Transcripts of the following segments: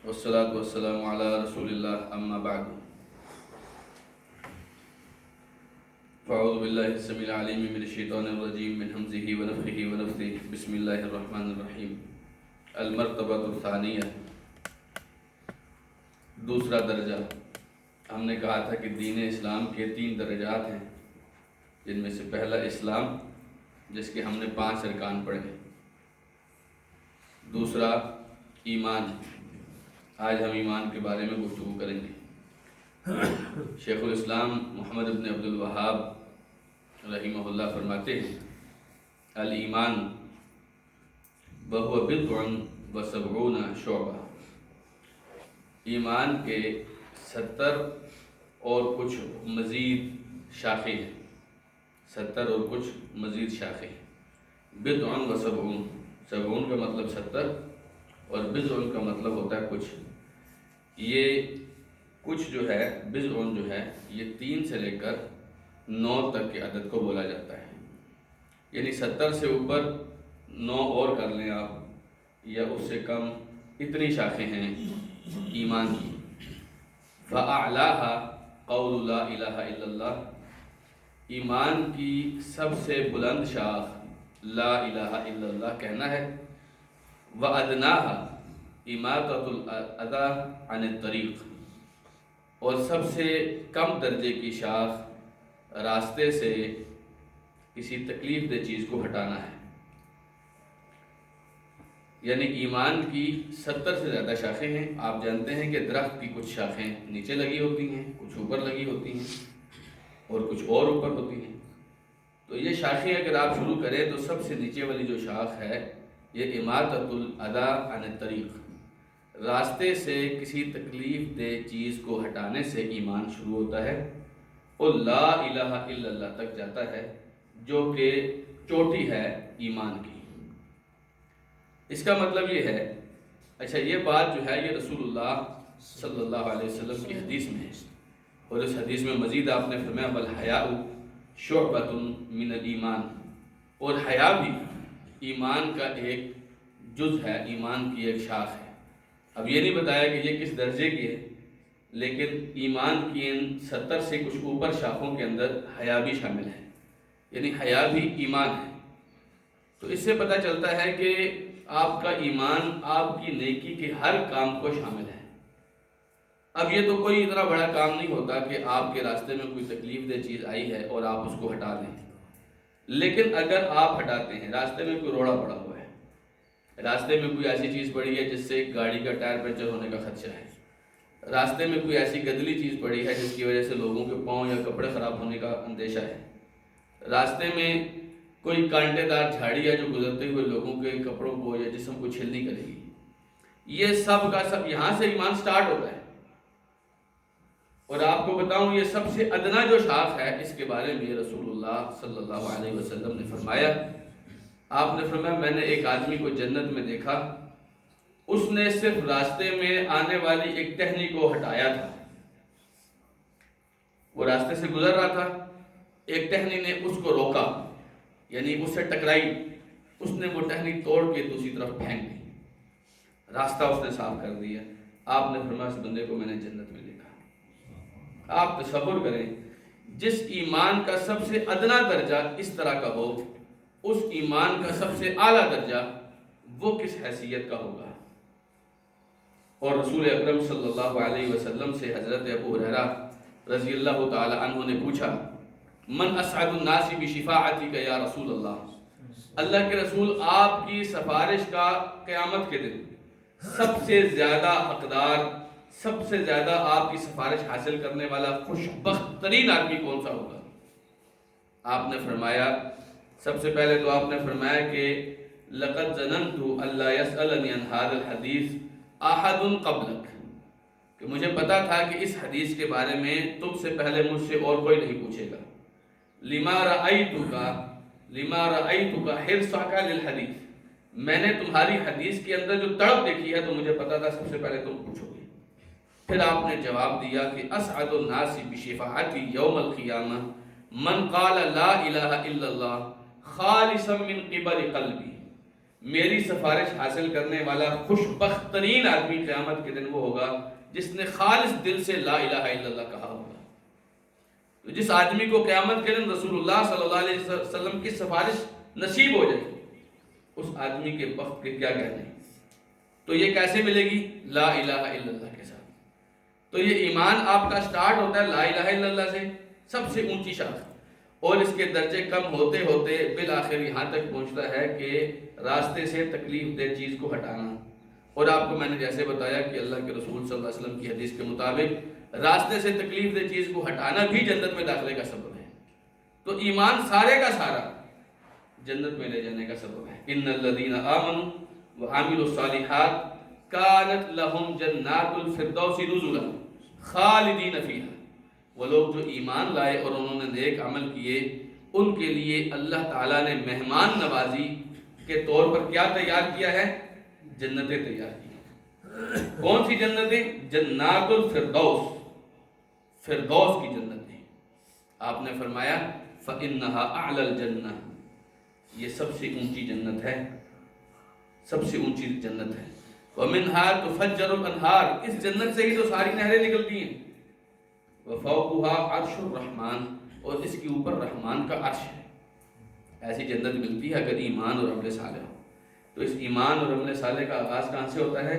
والصلاة والسلام على رسول الله أما بعد فأعوذ بالله السميع العليم من الشيطان الرجيم من همزه ونفخه ونفثه بسم الله الرحمن الرحيم المرتبة الثانية دوسرا درجہ. ہم نے کہا تھا کہ دین اسلام کے 3 درجات ہیں، جن میں سے پہلا اسلام جس کے ہم نے 5 ارکان پڑھے. دوسرا ایمان، آج ہم ایمان کے بارے میں گفتگو کریں گے. شیخ الاسلام محمد بن عبد الوہاب رحمہ اللہ فرماتے ہیں الایمان وہو بضع و70 شعبہ. ایمان کے 70 اور کچھ مزید شاخیں ہیں. 70 اور کچھ مزید شاخیں. بضع و 70، 70 کا مطلب 70 اور بضع کا مطلب ہوتا ہے کچھ. یہ کچھ جو ہے، بضع جو ہے، یہ 3 سے لے کر 9 تک کے عدد کو بولا جاتا ہے. یعنی 70 سے اوپر 9 اور کر لیں آپ، یا اس سے کم. اتنی شاخیں ہیں ایمان کی. فَأَعْلَاهَا قَوْلُ لَا إِلَهَ إِلَّا اللَّهِ، ایمان کی سب سے بلند شاخ لا الہ الا اللہ کہنا ہے. وَأَدْنَاهَا إِمَاطَةُ الْأَذَى عَنِ الطَّرِيقِ، اور سب سے کم درجے کی شاخ راستے سے کسی تکلیف دہ چیز کو ہٹانا ہے. یعنی ایمان کی 70 سے زیادہ شاخیں ہیں. آپ جانتے ہیں کہ درخت کی کچھ شاخیں نیچے لگی ہوتی ہیں، کچھ اوپر لگی ہوتی ہیں، اور کچھ اور اوپر ہوتی ہیں. تو یہ شاخیں اگر آپ شروع کریں تو سب سے نیچے والی جو شاخ ہے یہ اماطۃ الاذی عن الطریق، راستے سے کسی تکلیف دہ چیز کو ہٹانے سے ایمان شروع ہوتا ہے، اور لا الہ الا اللہ تک جاتا ہے، جو کہ چوٹی ہے ایمان کی. اس کا مطلب یہ ہے، اچھا یہ بات جو ہے یہ رسول اللہ صلی اللہ علیہ وسلم کی حدیث میں ہے، اور اس حدیث میں مزید آپ نے فرمایا والحیاء شعبۃ من الایمان، اور حیا بھی ایمان کا ایک جز ہے، ایمان کی ایک شاخ ہے. اب یہ نہیں بتایا کہ یہ کس درجے کی ہے، لیکن ایمان کی ان 70 سے کچھ اوپر شاخوں کے اندر حیا بھی شامل ہے. یعنی حیا بھی ایمان ہے. تو اس سے پتہ چلتا ہے کہ آپ کا ایمان آپ کی نیکی کے ہر کام کو شامل ہے. اب یہ تو کوئی اتنا بڑا کام نہیں ہوتا کہ آپ کے راستے میں کوئی تکلیف دہ چیز آئی ہے اور آپ اس کو ہٹا دیں، لیکن اگر آپ ہٹاتے ہیں، راستے میں کوئی روڑا پڑا ہوا ہے، راستے میں کوئی ایسی چیز پڑی ہے جس سے گاڑی کا ٹائر پنچر ہونے کا خدشہ ہے، راستے میں کوئی ایسی گدلی چیز پڑی ہے جس کی وجہ سے لوگوں کے پاؤں یا کپڑے خراب ہونے کا اندیشہ ہے، راستے میں کوئی کانٹے دار جھاڑی ہے جو گزرتے ہوئے لوگوں کے کپڑوں کو یا جسم کو چھلنی کرے گی، یہ سب کا سب یہاں سے ایمان سٹارٹ ہوتا ہے. اور آپ کو بتاؤں یہ سب سے ادنا جو شاخ ہے، اس کے بارے میں رسول اللہ صلی اللہ علیہ وسلم نے فرمایا. آپ نے فرمایا میں نے ایک آدمی کو جنت میں دیکھا، اس نے صرف راستے میں آنے والی ایک ٹہنی کو ہٹایا تھا. وہ راستے سے گزر رہا تھا، ایک ٹہنی نے اس کو روکا، یعنی اس سے ٹکرائی، اس نے وہ ٹہنی توڑ کے دوسری طرف پھینک دی، راستہ اس نے صاف کر دیا. آپ نے فرمایا اس بندے کو میں نے جنت میں دیکھا. آپ تصور کریں جس ایمان کا سب سے ادنا درجہ اس طرح کا ہو، اس ایمان کا سب سے اعلیٰ درجہ وہ کس حیثیت کا ہوگا. اور رسول اکرم صلی اللہ علیہ وسلم سے حضرت ابو ہریرہ رضی اللہ تعالی عنہ نے پوچھا من اسعد الناس بشفاعتک یا رسول اللہ، اللہ کے رسول آپ کی سفارش کا قیامت کے دن سب سے زیادہ حقدار، سب سے زیادہ آپ کی سفارش حاصل کرنے والا خوشبخت ترین آدمی کون سا ہوگا؟ آپ نے فرمایا، سب سے پہلے تو آپ نے فرمایا کہ لَقَدْ ظَنَنْتُ أَلَّا يَسْأَلَنِي عَنْ هَذَا الْحَدِيثِ أَحَدٌ قَبْلَكَ، کہ مجھے پتا تھا کہ اس حدیث کے بارے میں تم سے پہلے مجھ سے اور کوئی نہیں پوچھے گا. لِمَا رَأَيْتُكَ حِرْصَكَ لِلْحَدِيثِ، میں نے تمہاری حدیث کے اندر جو تڑپ دیکھی ہے تو مجھے پتا تھا سب سے پہلے تم پوچھو گے. پھر آپ نے جواب دیا کہ اسعد الناس بشفاعتی یوم القیامہ من قال لا الہ الا اللہ خالصا من قبل قلبی، میری سفارش حاصل کرنے والا خوش بخت ترین آدمی قیامت کے دن وہ ہوگا جس نے خالص دل سے لا الہ الا اللہ کہا ہوگا۔ تو جس آدمی کو قیامت کے دن رسول اللہ صلی اللہ علیہ وسلم کی سفارش نصیب ہو جائے اس آدمی کے بخت کے کیا کہنے۔ تو یہ کیسے ملے گی؟ لا الہ الا اللہ کے ساتھ۔ تو یہ ایمان آپ کا سٹارٹ ہوتا ہے لا الہ الا اللہ سے، سب سے اونچی شاخ، اور اس کے درجے کم ہوتے ہوتے بالآخر یہاں تک پہنچتا ہے کہ راستے سے تکلیف دہ چیز کو ہٹانا۔ اور آپ کو میں نے جیسے بتایا کہ اللہ کے رسول صلی اللہ علیہ وسلم کی حدیث کے مطابق راستے سے تکلیف دہ چیز کو ہٹانا بھی جنت میں داخلے کا سبب ہے۔ تو ایمان سارے کا سارا جنت میں لے جانے کا سبب ہے۔ ان الذین آمنوا وعملوا الصالحات کانت لہم جنات الفردوس نزلا خالدین فیہا۔ وہ لوگ جو ایمان لائے اور انہوں نے نیک عمل کیے ان کے لیے اللہ تعالیٰ نے مہمان نوازی کے طور پر کیا تیار کیا ہے؟ جنتیں تیار کی۔ کون سی جنتیں؟ جنات الفردوس، فردوس کی جنتیں۔ آپ نے فرمایا فَإِنَّهَا أَعْلَى الْجَنَّةِ، یہ سب سے اونچی جنت ہے، سب سے اونچی جنت ہے۔ وَمِنْهَا تُفَجَّرُ الْأَنْهَارُ، اس جنت سے ہی تو ساری نہریں نکلتی ہیں۔ وَفَوْقُهَا عَرْشُ الرَّحْمَانِ، اور اس کے اوپر رحمان کا عرش ہے۔ ایسی جنت ملتی ہے اگر ایمان اور عمل صالح ہو۔ تو اس ایمان اور عمل صالح کا آغاز کہاں سے ہوتا ہے؟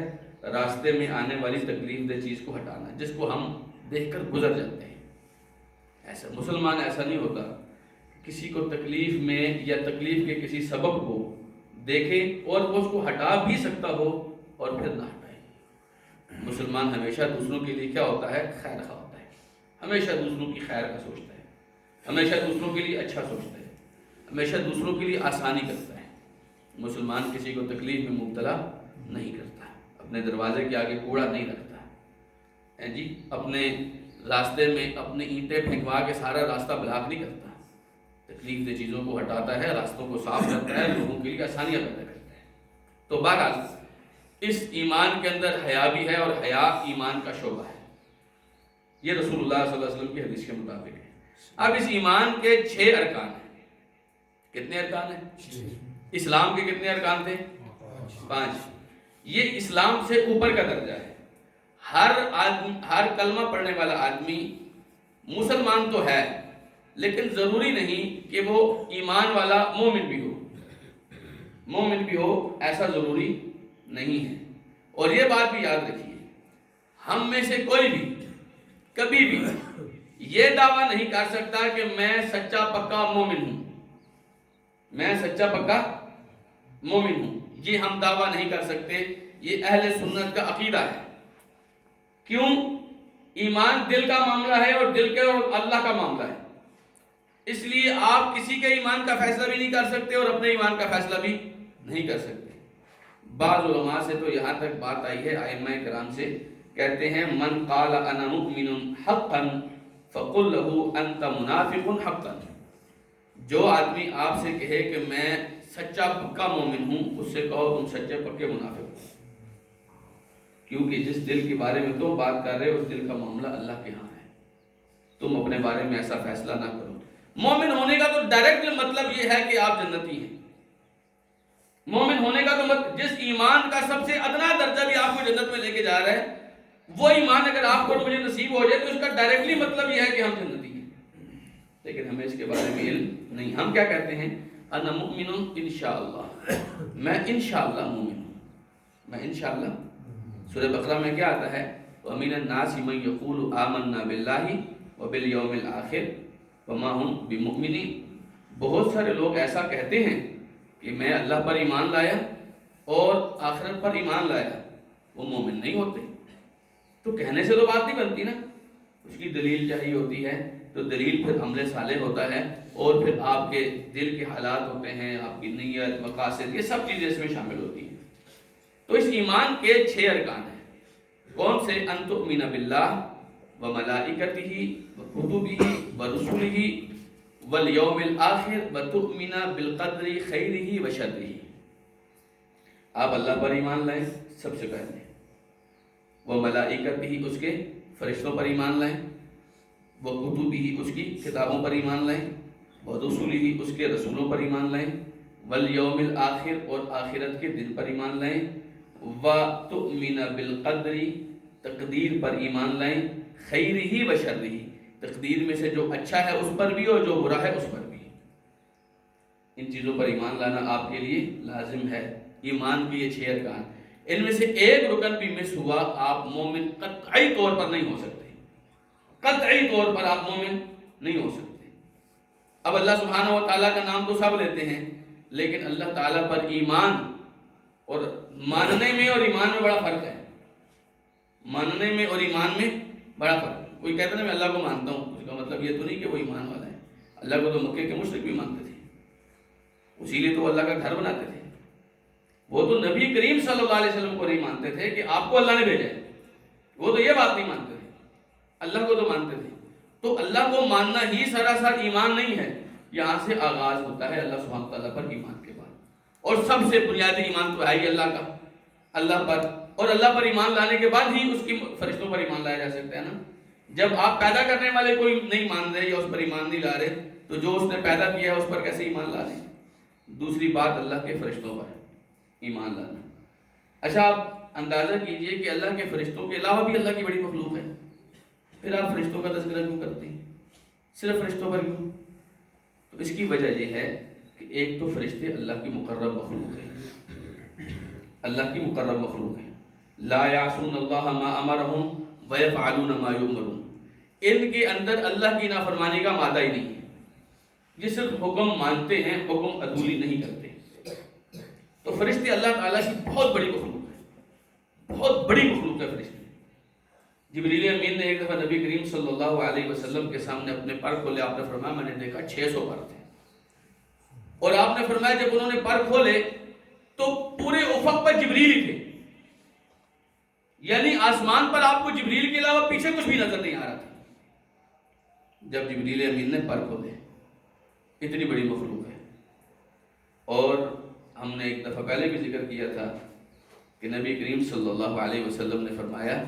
راستے میں آنے والی تکلیف دہ چیز کو ہٹانا، جس کو ہم دیکھ کر گزر جاتے ہیں۔ ایسا مسلمان ایسا نہیں ہوتا کسی کو تکلیف میں یا تکلیف کے کسی سبب کو دیکھے اور وہ اس کو ہٹا بھی سکتا ہو اور پھر نہ ہٹائے۔ مسلمان ہمیشہ دوسروں کے لیے کیا ہوتا ہے؟ خیر خواہ ہوتا ہے، ہمیشہ دوسروں کی خیر کا سوچتا ہے، ہمیشہ دوسروں کے لیے اچھا سوچتا ہے، ہمیشہ دوسروں کے لیے آسانی کرتا ہے۔ مسلمان کسی کو تکلیف میں مبتلا نہیں کرتا، اپنے دروازے کے آگے کوڑا نہیں رکھتا ہے جی، اپنے راستے میں اپنی اینٹیں پھینکوا کے سارا راستہ بلاک نہیں کرتا، تکلیف دہ چیزوں کو ہٹاتا ہے، راستوں کو صاف کرتا ہے، لوگوں کے لیے آسانیاں پیدا کرتا ہے۔ تو بہرحال اس ایمان کے اندر حیا بھی ہے اور حیا ایمان کا شعبہ ہے، یہ رسول اللہ صلی اللہ علیہ وسلم کی حدیث کے مطابق ہے۔ اب اس ایمان کے 6 ارکان ہیں۔ کتنے ارکان ہیں؟ اسلام کے کتنے ارکان تھے؟ 5۔ یہ اسلام سے اوپر کا درجہ ہے۔ ہر کلمہ پڑھنے والا آدمی مسلمان تو ہے، لیکن ضروری نہیں کہ وہ ایمان والا مومن بھی ہو، مومن بھی ہو ایسا ضروری نہیں ہے۔ اور یہ بات بھی یاد رکھیے، ہم میں سے کوئی بھی کبھی بھی یہ دعویٰ نہیں کر سکتا کہ میں سچا پکا مومن ہوں، میں سچا پکا مومن ہوں، یہ ہم دعویٰ نہیں کر سکتے۔ یہ اہل سنت کا عقیدہ ہے۔ کیوں؟ ایمان دل کا معاملہ ہے اور دل کے اور اللہ کا معاملہ ہے، اس لیے آپ کسی کے ایمان کا فیصلہ بھی نہیں کر سکتے اور اپنے ایمان کا فیصلہ بھی نہیں کر سکتے۔ بعض علماء سے تو یہاں تک بات آئی ہے، ائمہ کرام سے، کہتے ہیں من قال انا مؤمن حقا فقل له انت منافق حقا، جو آدمی آپ سے کہے کہ میں سچا پکا مومن ہوں، اس سے کہو تم سچے پکے منافق ہو، کیونکہ جس دل کے بارے میں تم بات کر رہے ہو اس دل کا معاملہ اللہ کے ہاں ہے، تم اپنے بارے میں ایسا فیصلہ نہ کرو۔ مومن ہونے کا تو ڈائریکٹ مطلب یہ ہے کہ آپ جنتی ہیں۔ مومن ہونے کا تو مطلب جس ایمان کا سب سے ادنا درجہ بھی آپ کو جنت میں لے کے جا رہا ہے، وہ ایمان اگر آپ کو مجھے نصیب ہو جائے تو اس کا ڈائریکٹلی مطلب یہ ہے کہ ہم جنتی ہیں، لیکن ہمیں اس کے بارے میں علم نہیں۔ ہم کیا کہتے ہیں؟ انا مؤمن انشاءاللہ، میں انشاءاللہ مومن ہوں، میں انشاءاللہ۔ سورہ بقرہ میں کیا آتا ہے؟ وَمِنَ النَّاسِ مَن يَقُولُ آمَنَّا بِاللَّهِ وَبِالْيَوْمِ الْآخِرِ وَمَا هُمْ بِمُؤْمِنِينَ، بہت سارے لوگ ایسا کہتے ہیں کہ میں اللہ پر ایمان لایا اور آخرت پر ایمان لایا، وہ مومن نہیں ہوتے۔ تو کہنے سے تو بات نہیں بنتی نا، اس کی دلیل چاہیے ہوتی ہے، تو دلیل پھر عمل صالح ہوتا ہے، اور پھر آپ کے دل کے حالات ہوتے ہیں، آپ کی نیت، مقاصد، یہ سب چیزیں اس میں شامل ہوتی ہیں۔ تو اس ایمان کے 6 ارکان ہیں۔ کون سے؟ ان تؤمن باللہ وملائکتہ وکتبہ ورسلہ والیوم الآخر وتؤمن بالقدر خیرہ وشرہ۔ آپ اللہ پر ایمان لائیں سب سے پہلے، وملائکتہ اس کے فرشتوں پر ایمان لائیں، وکتبہ اس کی کتابوں پر ایمان لائیں، ورسلہ اس کے رسولوں پر ایمان لائیں، والیوم الآخر اور آخرت کے دن پر ایمان لائیں، وتؤمن بالقدر تقدیر پر ایمان لائیں، خیرہ و شرہ تقدیر میں سے جو اچھا ہے اس پر بھی اور جو برا ہے اس پر بھی۔ ان چیزوں پر ایمان لانا آپ کے لیے لازم ہے۔ ایمان کی یہ 6 ارکان، ان میں سے ایک رکن بھی مس ہوا آپ مومن قطعی طور پر نہیں ہو سکتے، قطعی طور پر آپ مومن نہیں ہو سکتے۔ اب اللہ سبحانہ و تعالیٰ کا نام تو سب لیتے ہیں، لیکن اللہ تعالیٰ پر ایمان اور ماننے میں اور ایمان میں بڑا فرق ہے۔ ماننے میں اور ایمان میں بڑا فرق ہے۔ کوئی کہتا ہے میں اللہ کو مانتا ہوں، اس کا مطلب یہ تو نہیں کہ وہ ایمان والا ہے۔ اللہ کو تو مکے کے مشرک بھی مانتے تھے، اسی لیے تو اللہ کا گھر بناتے تھے۔ وہ تو نبی کریم صلی اللہ علیہ وسلم کو نہیں مانتے تھے کہ آپ کو اللہ نے بھیجا ہے، وہ تو یہ بات نہیں مانتے تھے، اللہ کو تو مانتے تھے۔ تو اللہ کو ماننا ہی سراسر ایمان نہیں ہے، یہاں سے آغاز ہوتا ہے اللہ سبحانہ تعالیٰ پر ایمان کے بعد۔ اور سب سے بنیادی ایمان تو ہے ہی اللہ کا، اللہ پر، اور اللہ پر ایمان لانے کے بعد ہی اس کی فرشتوں پر ایمان لایا جا سکتا ہے نا۔ جب آپ پیدا کرنے والے کوئی نہیں مان رہے یا اس پر ایمان نہیں لا رہے تو جو اس نے پیدا کیا ہے اس پر کیسے ایمان لا رہے ہیں؟ دوسری بات اللہ کے فرشتوں پر ایمان لانا۔ اچھا آپ اندازہ کیجئے کہ اللہ کے فرشتوں کے علاوہ بھی اللہ کی بڑی مخلوق ہے، پھر آپ فرشتوں کا تذکرہ کیوں کرتے ہیں؟ صرف فرشتوں پر کیوں؟ تو اس کی وجہ یہ ہے کہ ایک تو فرشتے اللہ کی مقرب مخلوق ہیں، اللہ کی مقرب مخلوق ہیں۔ لا یعصون اللہ ما امرہم ویفعلون ما یؤمرون، ان کے اندر اللہ کی نافرمانی کا مادہ ہی نہیں ہے، یہ صرف حکم مانتے ہیں، حکم عدولی نہیں کرتے۔ تو فرشتے اللہ تعالیٰ کی بہت بڑی مخلوق ہے، بہت بڑی مخلوق ہے فرشتے۔ جبریل امین نے ایک دفعہ نبی کریم صلی اللہ علیہ وسلم کے سامنے اپنے پر کھولے، آپ نے فرمایا میں نے دیکھا 600 پر تھے، اور آپ نے فرمایا جب انہوں نے پر کھولے تو پورے افق پر جبریل ہی تھے، یعنی آسمان پر آپ کو جبریل کے علاوہ پیچھے کچھ بھی نظر نہیں آ رہا تھا جب جبریل امین نے پر کھولے۔ اتنی بڑی مخلوق ہے۔ اور ہم نے ایک دفعہ پہلے بھی ذکر کیا تھا کہ نبی کریم صلی اللہ علیہ وسلم نے فرمایا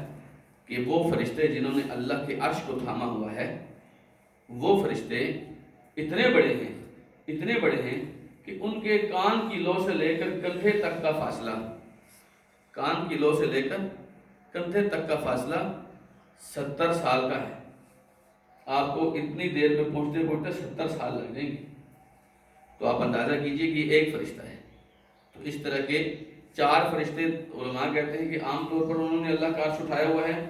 کہ وہ فرشتے جنہوں نے اللہ کے عرش کو تھاما ہوا ہے، وہ فرشتے اتنے بڑے ہیں، اتنے بڑے ہیں کہ ان کے کان کی لو سے لے کر کندھے تک کا فاصلہ، کان کی لو سے لے کر کندھے تک کا فاصلہ 70 سال کا ہے۔ آپ کو اتنی دیر میں پہنچتے پہنچتے 70 سال لگ جائیں گے۔ تو آپ اندازہ کیجئے کہ ایک فرشتہ ہے۔ تو اس طرح کے 4 فرشتے علماء کہتے ہیں کہ عام طور پر انہوں نے اللہ کا عرش اٹھایا ہوا ہے،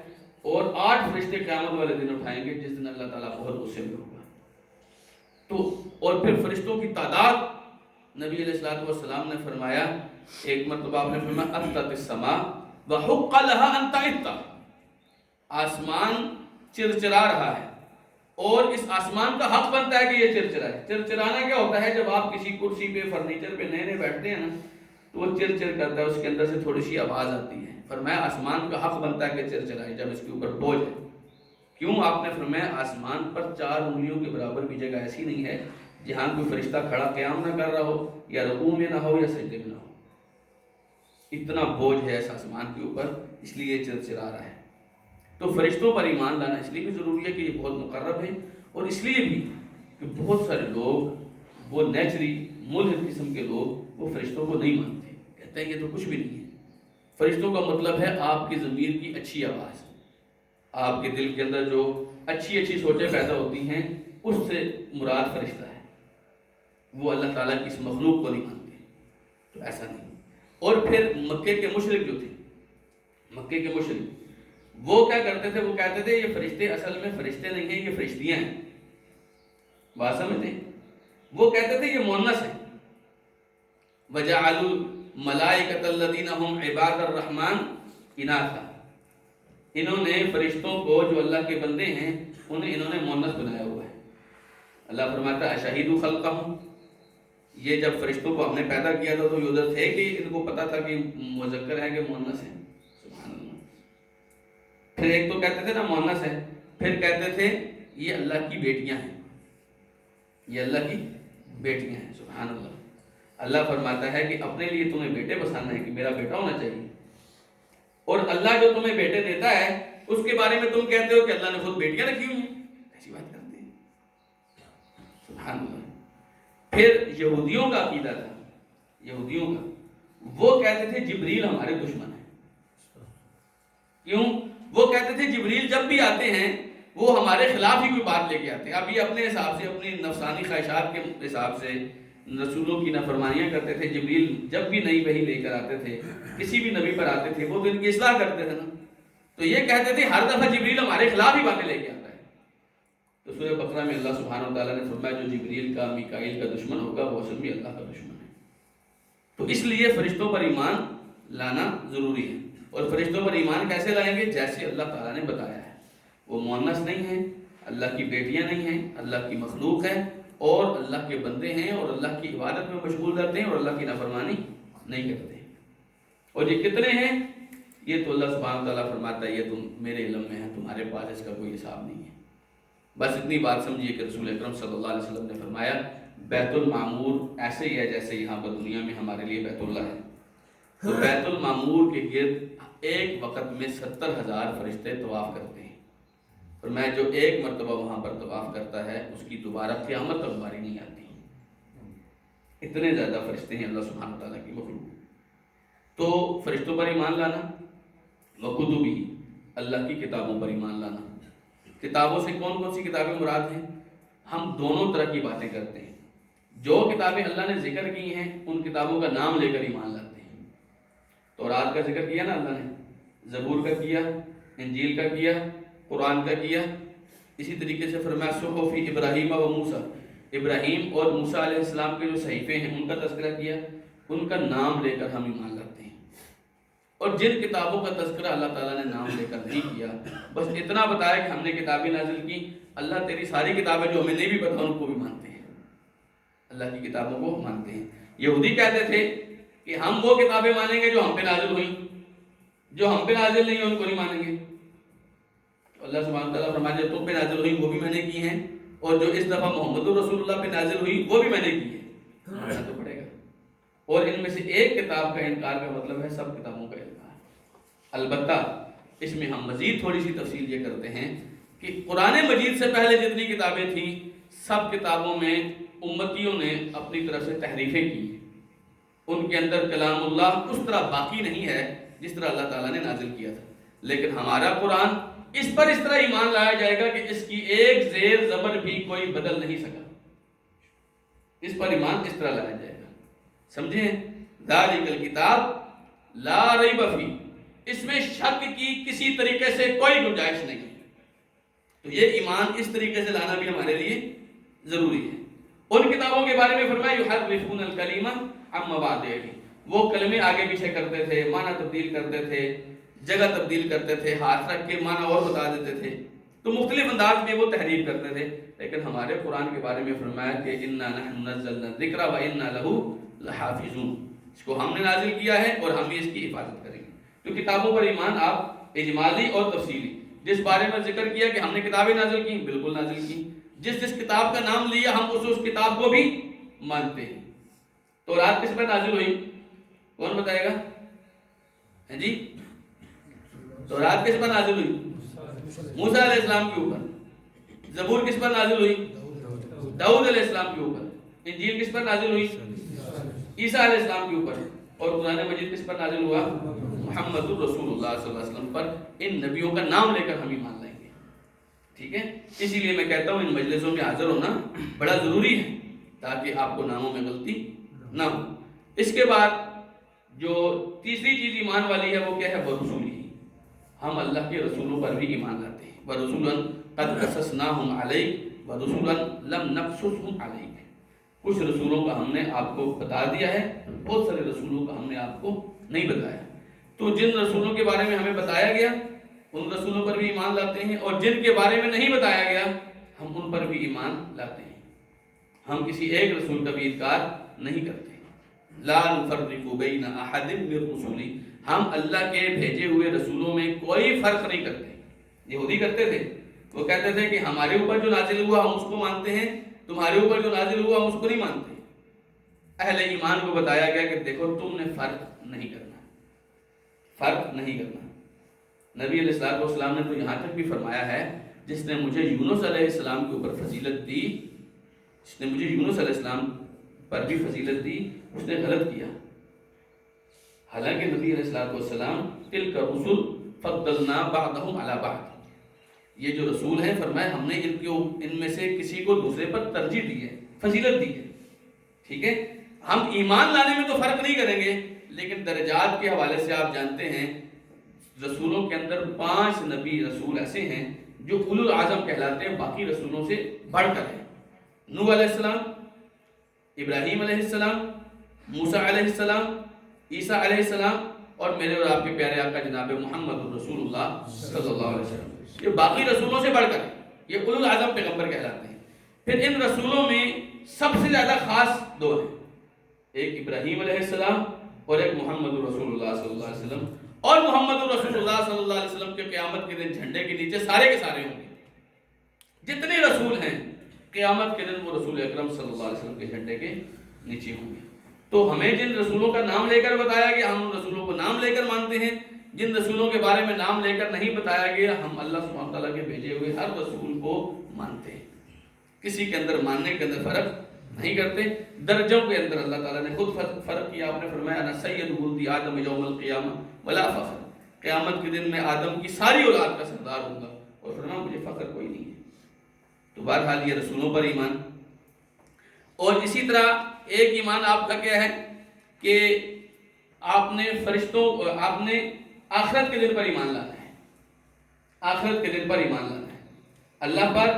اور 8 فرشتے قیامت والے دن اٹھائیں گے جس دن اللہ تعالیٰ بہت غصے میں ہوگا۔ تو اور پھر فرشتوں کی تعداد نبی علیہ السلام نے فرمایا، ایک مرتبہ آپ نے فرمایا اطت السماء وحق لها ان تعط، آسمان چرچرا رہا ہے اور اس آسمان کا حق بنتا ہے کہ یہ چرچرائے۔ چرچرانا کیا ہوتا ہے؟ جب آپ کسی کرسی پہ فرنیچر پہ نئے بیٹھتے ہیں نا تو وہ چرچر کرتا ہے، اس کے اندر سے تھوڑی سی آواز آتی ہے۔ فرمایا آسمان کا حق بنتا ہے کہ چرچرائے جب اس کے اوپر بوجھ ہے۔ کیوں؟ آپ نے فرمایا آسمان پر 4 انگلیوں کے برابر بھی جگہ ایسی نہیں ہے جہاں کوئی فرشتہ کھڑا قیام نہ کر رہا ہو، یا رکوع میں نہ ہو یا سجدے میں نہ ہو۔ اتنا بوجھ ہے اس آسمان کے اوپر، اس لیے یہ چرچرا رہا ہے۔ تو فرشتوں پر ایمان لانا اس لیے بھی ضروری ہے کہ یہ بہت مقرب ہے، اور اس لیے بھی کہ بہت سارے لوگ وہ نیچری ملحد قسم کے لوگ وہ فرشتوں کو نہیں مانتے، کہتے ہیں یہ تو کچھ بھی نہیں ہے۔ فرشتوں کا مطلب ہے آپ کی ضمیر کی اچھی آواز، آپ کے دل کے اندر جو اچھی اچھی سوچیں پیدا ہوتی ہیں، اس سے مراد فرشتہ ہے۔ وہ اللہ تعالیٰ کی اس مخلوق کو نہیں مانتے، تو ایسا نہیں۔ اور پھر مکے کے مشرک جو تھے، مکے کے مشرک وہ کیا کرتے تھے؟ وہ کہتے تھے یہ فرشتے اصل میں فرشتے نہیں ہیں، یہ فرشتیاں ہیں۔ بات سمجھتے ہیں؟ وہ کہتے تھے یہ مؤنث ہیں۔ وَجَعَلُوا الْمَلَائِكَةَ الَّذِينَ هُمْ عِبَادُ الرَّحْمَنِ إِنَاثًا، انہوں نے فرشتوں کو جو اللہ کے بندے ہیں انہوں نے مؤنث بنایا ہوا ہے۔ اللہ فرماتا ہے شہیدوا خلقہم، یہ جب فرشتوں کو ہم نے پیدا کیا تھا تو یہ ادھر تھے کہ ان کو پتا تھا کہ مذکر ہے کہ مؤنث ہے؟ سبحان اللہ۔ پھر ایک تو کہتے تھے نا مؤنث ہے، پھر کہتے تھے یہ اللہ کی بیٹیاں ہیں، یہ اللہ کی بیٹیاں ہیں۔ سبحان اللہ۔ اللہ فرماتا ہے کہ اپنے لیے تمہیں بیٹے پسند ہے کہ میرا بیٹا ہونا چاہیے، اور اللہ جو تمہیں بیٹے دیتا ہے اس کے بارے میں تم کہتے ہو کہ اللہ نے خود بیٹیاں رکھی ہوئی ہیں۔ ایسی بات کرتے ہیں؟ سبحان اللہ۔ پھر یہودیوں کا عقیدہ تھا یہودیوں کا، وہ کہتے تھے جبریل ہمارے دشمن ہیں۔ کیوں؟ وہ کہتے تھے جبریل جب بھی آتے ہیں وہ ہمارے خلاف ہی کوئی بات لے کے آتے ہیں۔ اب یہ اپنے حساب سے، اپنی نفسانی خواہشات کے حساب سے رسولوں کی نافرمانیاں کرتے تھے۔ جبریل جب بھی نئی وحی لے کر آتے تھے، کسی بھی نبی پر آتے تھے، وہ تو ان کی اصلاح کرتے تھے نا، تو یہ کہتے تھے ہر دفعہ جبریل ہمارے خلاف ہی باتیں لے کے آتا ہے۔ تو سورہ بقرہ میں اللہ سبحانہ و تعالیٰ نے فرمایا جو جبریل کا، میکائیل کا دشمن ہوگا وہ اصل میں اللہ کا دشمن ہے۔ تو اس لیے فرشتوں پر ایمان لانا ضروری ہے۔ اور فرشتوں پر ایمان کیسے لائیں گے؟ جیسے اللہ تعالیٰ نے بتایا ہے۔ وہ مؤنث نہیں ہیں، اللہ کی بیٹیاں نہیں ہیں، اللہ کی مخلوق ہے، اور اللہ کے بندے ہیں، اور اللہ کی عبادت میں مشغول رہتے ہیں، اور اللہ کی نافرمانی نہیں کرتے ہیں۔ اور یہ کتنے ہیں؟ یہ تو اللہ سبحانہ تعالیٰ فرماتا ہے یہ تم میرے علم میں ہے، تمہارے پاس اس کا کوئی حساب نہیں ہے۔ بس اتنی بات سمجھیے کہ رسول اکرم صلی اللہ علیہ وسلم نے فرمایا بیت المعمور ایسے ہی ہے جیسے یہاں پر دنیا میں ہمارے لیے بیت اللہ ہے۔ تو بیت المعمور کے گرد ایک وقت میں 70,000 فرشتے طواف کرتے ہیں، اور میں جو ایک مرتبہ وہاں پر طواف کرتا ہے اس کی دوبارہ قیامت تک باری نہیں آتی۔ اتنے زیادہ فرشتے ہیں اللہ سبحانہ تعالیٰ کی مخلوق۔ تو فرشتوں پر ایمان لانا، وکتبہ، اللہ کی کتابوں پر ایمان لانا۔ کتابوں سے کون کون سی کتابیں مراد ہیں؟ ہم دونوں طرح کی باتیں کرتے ہیں۔ جو کتابیں اللہ نے ذکر کی ہیں ان کتابوں کا نام لے کر ایمان لاتے ہیں۔ تورات کا ذکر کیا نا اللہ نے، زبور کا کیا، انجیل کا کیا، قرآن کا کیا۔ اسی طریقے سے فرمایا صحف ابراہیم و موسیٰ، ابراہیم اور موسیٰ علیہ السلام کے جو صحیفے ہیں ان کا تذکرہ کیا، ان کا نام لے کر ہم ایمان لاتے ہیں۔ اور جن کتابوں کا تذکرہ اللہ تعالیٰ نے نام لے کر نہیں کیا، بس اتنا بتایا کہ ہم نے کتابیں نازل کی، اللہ تیری ساری کتابیں جو ہمیں نہیں بھی پتہ ان کو بھی مانتے ہیں، اللہ کی کتابوں کو مانتے ہیں۔ یہودی کہتے تھے کہ ہم وہ کتابیں مانیں گے جو ہم پہ نازل ہوئیں، جو ہم پہ نازل نہیں ہوئی ان کو نہیں مانیں گے۔ اللہ سبحانہ تعالیٰ فرماتے ہیں تم پہ نازل ہوئی وہ بھی میں نے کی ہیں، اور جو اس دفعہ محمد رسول اللہ پہ نازل ہوئی وہ بھی میں نے کی ہے، ماننا تو پڑے گا۔ اور ان میں سے ایک کتاب کا انکار کا مطلب ہے سب کتابوں کا انکار۔ البتہ اس میں ہم مزید تھوڑی سی تفصیل یہ کرتے ہیں کہ قرآن مجید سے پہلے جتنی کتابیں تھیں سب کتابوں میں امتیوں نے اپنی طرف سے تحریفیں کی ہیں، ان کے اندر کلام اللہ اس طرح باقی نہیں ہے جس طرح اللہ تعالیٰ نے نازل کیا تھا۔ لیکن ہمارا قرآن اس پر اس طرح ایمان لایا جائے گا کہ اس کی ایک زیر زبر بھی کوئی بدل نہیں سکا، اس پر ایمان اس طرح لایا جائے گا۔ سمجھیں؟ ذالک الکتاب لا ریب فیہ، اس میں شک کی کسی طریقے سے کوئی گنجائش نہیں۔ تو یہ ایمان اس طریقے سے لانا بھی ہمارے لیے ضروری ہے۔ ان کتابوں کے بارے میں فرمایا یحرفون الکلم عن مواضعہ، وہ کلمے آگے پیچھے کرتے تھے، معنی تبدیل کرتے تھے، جگہ تبدیل کرتے تھے، ہاتھ رکھ کے معنی اور بتا دیتے تھے، تو مختلف انداز میں وہ تحریف کرتے تھے۔ لیکن ہمارے قرآن کے بارے میں فرمایا کہ انا نحن نزلنا الذکر وانا لہ لحافظون، اس کو ہم نے نازل کیا ہے اور ہم ہی اس کی حفاظت کریں گے۔ تو کتابوں پر ایمان آپ اجمالی اور تفصیلی، جس بارے میں ذکر کیا کہ ہم نے کتابیں نازل کی، بالکل نازل کی، جس جس کتاب کا نام لیا ہم اس کتاب کو بھی مانتے ہیں۔ تو رات کس پر نازل ہوئی؟ کون بتائے گا؟ ہیں جی؟ تو رات کس پر نازل ہوئی؟ موسیٰ علیہ السلام کے اوپر۔ زبور کس پر نازل ہوئی؟ داؤد علیہ السلام کے اوپر۔ انجیل کس پر نازل ہوئی؟ عیسیٰ علیہ السلام کے اوپر۔ اور قرآن مجید کس پر نازل ہوا؟ محمد الرسول اللہ صلی اللہ علیہ وسلم پر۔ ان نبیوں کا نام لے کر ہم ایمان لائیں گے، ٹھیک ہے؟ اسی لیے میں کہتا ہوں ان مجلسوں میں حاضر ہونا بڑا ضروری ہے تاکہ آپ کو ناموں میں غلطی نہ ہو۔ اس کے بعد جو تیسری چیز ایمان والی ہے وہ کیا ہے؟ برسولی، ہم اللہ کے رسولوں پر بھی ایمان لاتے ہیں۔ وَرُسُولًا قَدْ قَصَصْنَاهُمْ عَلَيْكَ وَرُسُولًا لَمْ نَقْصُصْهُمْ عَلَيْكَ، کچھ رسولوں کا ہم نے آپ کو بتا دیا ہے، بہت سارے رسولوں کا ہم نے آپ کو نہیں بتایا۔ تو جن رسولوں کے بارے میں ہمیں بتایا گیا ان رسولوں پر بھی ایمان لاتے ہیں، اور جن کے بارے میں نہیں بتایا گیا ہم ان پر بھی ایمان لاتے ہیں۔ ہم کسی ایک رسول کا بھی انکار نہیں کرتے۔ لا نفرق بین احد من رسولی، ہم اللہ کے بھیجے ہوئے رسولوں میں کوئی فرق نہیں کرتے۔ یہودی کرتے تھے، وہ کہتے تھے کہ ہمارے اوپر جو نازل ہوا ہم اس کو مانتے ہیں، تمہارے اوپر جو نازل ہوا ہم اس کو نہیں مانتے۔ اہل ایمان کو بتایا گیا کہ دیکھو تم نے فرق نہیں کرنا، فرق نہیں کرنا۔ نبی علیہ السلام نے تو یہاں تک بھی فرمایا ہے جس نے مجھے یونس علیہ السلام کے اوپر فضیلت دی، جس نے مجھے یونس علیہ السلام پر بھی فضیلت دی، اس نے غلط کیا. حالانکہ نبی علیہ الصلوۃ والسلام تلک الرسل فضلنا بعضهم علی بعض، یہ جو رسول ہیں فرمایا ہم نے ان میں سے کسی کو دوسرے پر ترجیح دی ہے، فضیلت دی ہے. ٹھیک ہے، ہم ایمان لانے میں تو فرق نہیں کریں گے، لیکن درجات کے حوالے سے آپ جانتے ہیں رسولوں کے اندر 5 نبی رسول ایسے ہیں جو اولو العزم کہلاتے ہیں، باقی رسولوں سے بڑھ کر ہیں. نوح علیہ السلام، ابراہیم علیہ السلام، موسیٰ علیہ السلام، عیسیٰ علیہ السلام، اور میرے اور آپ کے پیارے آقا جناب محمد رسول اللہ صلی اللہ علیہ وسلم. یہ باقی رسولوں سے بڑھ کر ہیں، یہ اولو العزم پیغمبر کہلاتے ہیں. پھر ان رسولوں میں سب سے زیادہ خاص 2 ہیں، ایک ابراہیم علیہ السلام اور ایک محمد رسول اللہ صلی اللہ علیہ وسلم. اور محمد رسول اللہ صلی اللہ علیہ وسلم کے قیامت کے دن جھنڈے کے نیچے سارے کے سارے ہوں گے. جتنے رسول ہیں قیامت کے دن وہ رسول اکرم صلی اللہ علیہ وسلم کے جھنڈے کے نیچے ہوں گے. تو ہمیں جن رسولوں کا نام لے کر بتایا گیا ہم ان رسولوں کو نام لے کر مانتے ہیں، جن رسولوں کے بارے میں نام لے کر نہیں بتایا گیا ہم اللہ سبحانہ تعالیٰ کے بھیجے ہوئے ہر رسول کو مانتے ہیں. کسی کے اندر ماننے کے اندر فرق نہیں کرتے. درجوں کے اندر اللہ تعالیٰ نے خود فرق کیا. آپ نے فرمایا انا سید ولد آدم یوم القیامہ ولا فخر، قیامت کے دن میں آدم کی ساری اولاد کا سردار ہوں گا، اور فرمایا مجھے فخر کوئی نہیں ہے. تو بہرحال یہ رسولوں پر ایمان. اور اسی طرح ایک ایمان آپ کا کیا ہے کہ آپ نے فرشتوں، آپ نے آخرت کے دن پر ایمان لانا ہے. آخرت کے دن پر ایمان لانا ہے، اللہ پر،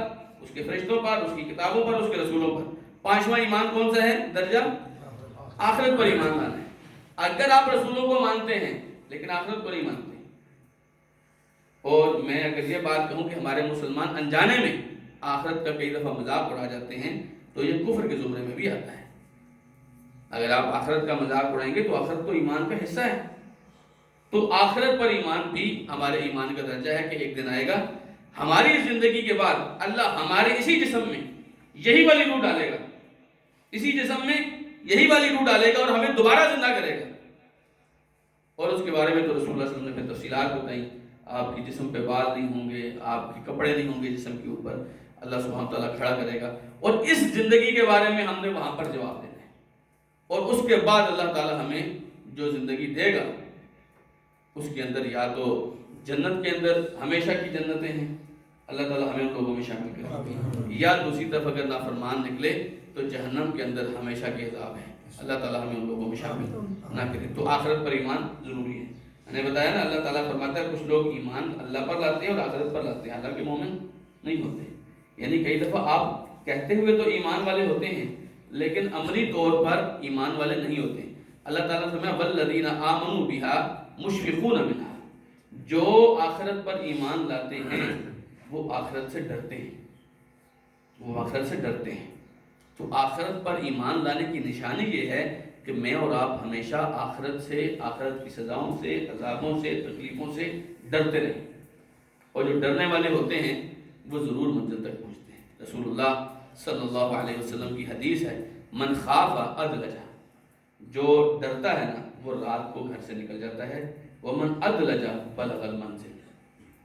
اس کے فرشتوں پر، اس کی کتابوں پر، اس کے رسولوں پر. 5واں ایمان کون سا ہے درجہ؟ آخرت پر ایمان لانا ہے. اگر آپ رسولوں کو مانتے ہیں لیکن آخرت پر نہیں مانتے، اور میں اگر یہ بات کہوں کہ ہمارے مسلمان انجانے میں آخرت کا کئی دفعہ مذاق اڑا جاتے ہیں تو یہ کفر کے زمرے میں بھی آتا ہے. اگر آپ آخرت کا مذاق اڑائیں گے تو آخرت تو ایمان کا حصہ ہے. تو آخرت پر ایمان بھی ہمارے ایمان کا درجہ ہے کہ ایک دن آئے گا ہماری زندگی کے بعد اللہ ہمارے اسی جسم میں یہی والی روح ڈالے گا، اسی جسم میں یہی والی روح ڈالے گا اور ہمیں دوبارہ زندہ کرے گا. اور اس کے بارے میں تو رسول اللہ صلی اللہ علیہ وسلم نے پھر تفصیلات بتائیں. آپ کی جسم پہ بال نہیں ہوں گے، آپ کے کپڑے نہیں ہوں گے جسم کے اوپر، اللہ سبحانہ تعالیٰ کھڑا کرے گا. اور اس زندگی کے بارے میں ہم نے وہاں پر جواب دینا ہے. اور اس کے بعد اللہ تعالیٰ ہمیں جو زندگی دے گا اس کے اندر یا تو جنت کے اندر ہمیشہ کی جنتیں ہیں، اللہ تعالیٰ ہمیں ان لوگوں میں شامل کرے، یا دوسری طرف اگر نافرمان نکلے تو جہنم کے اندر ہمیشہ کے عذاب ہیں. اللہ تعالیٰ ہمیں ان لوگوں میں شامل نہ کرے. تو آخرت پر ایمان ضروری ہے. میں نے بتایا نا اللہ تعالیٰ فرماتا ہے کچھ لوگ ایمان اللہ پر لاتے ہیں اور آخرت پر لاتے ہیں، حالانکہ مومن نہیں ہوتے. یعنی کئی دفعہ آپ کہتے ہوئے تو ایمان والے ہوتے ہیں لیکن عملی طور پر ایمان والے نہیں ہوتے. اللہ تعالیٰ فرمایا والذین آمنوا بها مشفقون منها، جو آخرت پر ایمان لاتے ہیں وہ آخرت سے ڈرتے ہیں، وہ آخرت سے ڈرتے ہیں. تو آخرت پر ایمان لانے کی نشانی یہ ہے کہ میں اور آپ ہمیشہ آخرت سے، آخرت کی سزاؤں سے، عذابوں سے، تکلیفوں سے ڈرتے رہیں. اور جو ڈرنے والے ہوتے ہیں وہ ضرور منزل تک پہنچتے ہیں. رسول اللہ صلی اللہ علیہ وسلم کی حدیث ہے من خاف ادلجا، جو ڈرتا ہے نا وہ رات کو گھر سے نکل جاتا ہے، ومن ادلجا بلغ المنزل،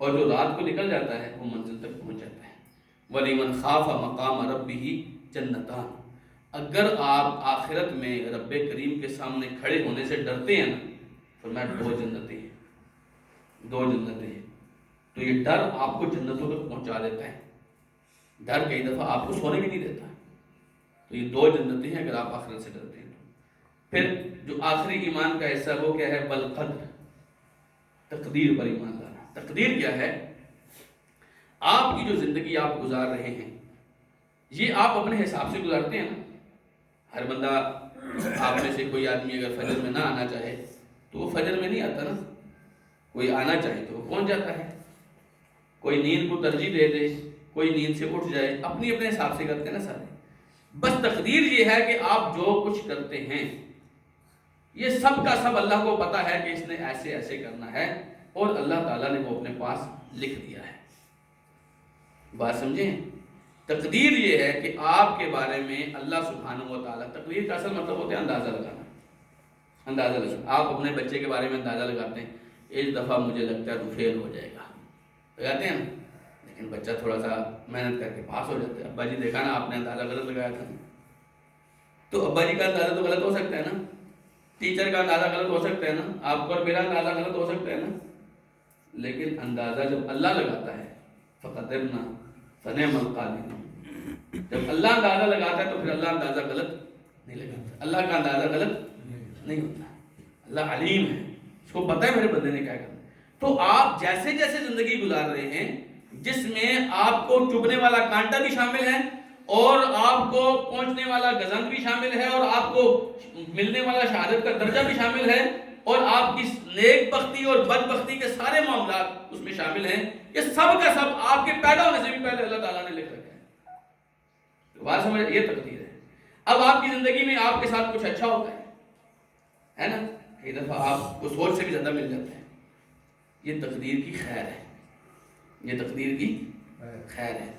اور جو رات کو نکل جاتا ہے وہ منزل تک پہنچ جاتا ہے. ولیمن خاف مقام ربہ جنتان، اگر آپ آخرت میں رب کریم کے سامنے کھڑے ہونے سے ڈرتے ہیں نا فرمایا 2 جنتیں ہیں، 2 جنتیں ہیں. تو یہ ڈر آپ کو جنتوں تک پہنچا دیتا ہے. ڈر کئی دفعہ آپ کو سونے بھی نہیں دیتا. تو یہ 2 جنتیں ہیں اگر آپ آخرت سے ڈرتے ہیں. پھر جو آخری ایمان کا حصہ وہ کیا ہے؟ بالقدر، تقدیر پر ایمان لانا. تقدیر کیا ہے؟ آپ کی جو زندگی آپ گزار رہے ہیں یہ آپ اپنے حساب سے گزارتے ہیں نا. ہر بندہ، آپ میں سے کوئی آدمی اگر فجر میں نہ آنا چاہے تو وہ فجر میں نہیں آتا نا. کوئی آنا چاہے تو وہ پہنچ جاتا ہے. کوئی نیند کو ترجیح دے دے، کوئی نیند سے اٹھ جائے، اپنی اپنے حساب سے کرتے ہیں نا سارے. بس تقدیر یہ ہے کہ آپ جو کچھ کرتے ہیں یہ سب کا سب اللہ کو پتا ہے کہ اس نے ایسے ایسے کرنا ہے، اور اللہ تعالیٰ نے وہ اپنے پاس لکھ دیا ہے. بات سمجھیں؟ تقدیر یہ ہے کہ آپ کے بارے میں اللہ سبحانہ و تعالیٰ، تقدیر کا اصل مطلب ہوتا ہے اندازہ لگانا. اندازہ لگانا. آپ اپنے بچے کے بارے میں اندازہ لگاتے ہیں ایک دفعہ مجھے لگتا ہے تو فیل ہو جائے گا، لگاتے ہیں نا. لیکن بچہ تھوڑا سا محنت کر کے پاس ہو جاتا ہے. ابا جی دیکھا نا آپ نے اندازہ غلط لگایا تھا. تو ابا جی کا اندازہ تو غلط ہو سکتا ہے نا، ٹیچر کا اندازہ غلط ہو سکتا ہے نا، آپ کا اور میرا اندازہ غلط ہو سکتا ہے نا، لیکن اندازہ جب اللہ لگاتا ہے فقدرنا فنعم القادرون، جب اللہ اندازہ لگاتا ہے تو پھر اللہ اندازہ غلط نہیں لگاتا، اللہ کا اندازہ غلط نہیں ہوتا، اللہ علیم ہے، اس کو پتہ ہے میرے بندے نے کیا کرنا۔ تو آپ جیسے جیسے زندگی گزار رہے ہیں جس میں آپ کو چبھنے والا کانٹا بھی شامل ہے اور آپ کو پہنچنے والا گزند بھی شامل ہے اور آپ کو ملنے والا شہادت کا درجہ بھی شامل ہے اور آپ کی نیک بختی اور بد بختی کے سارے معاملات اس میں شامل ہیں، یہ سب کا سب آپ کے پیدا ہونے سے بھی پہلے اللہ تعالیٰ نے لکھ رکھا ہے۔ بات سمجھ، یہ تقدیر ہے۔ اب آپ کی زندگی میں آپ کے ساتھ کچھ اچھا ہوتا ہے نا، کئی دفعہ آپ کو سوچ سے بھی زیادہ مل جاتا ہے، یہ تقدیر کی خیر ہے، یہ تقدیر کی خیر ہے،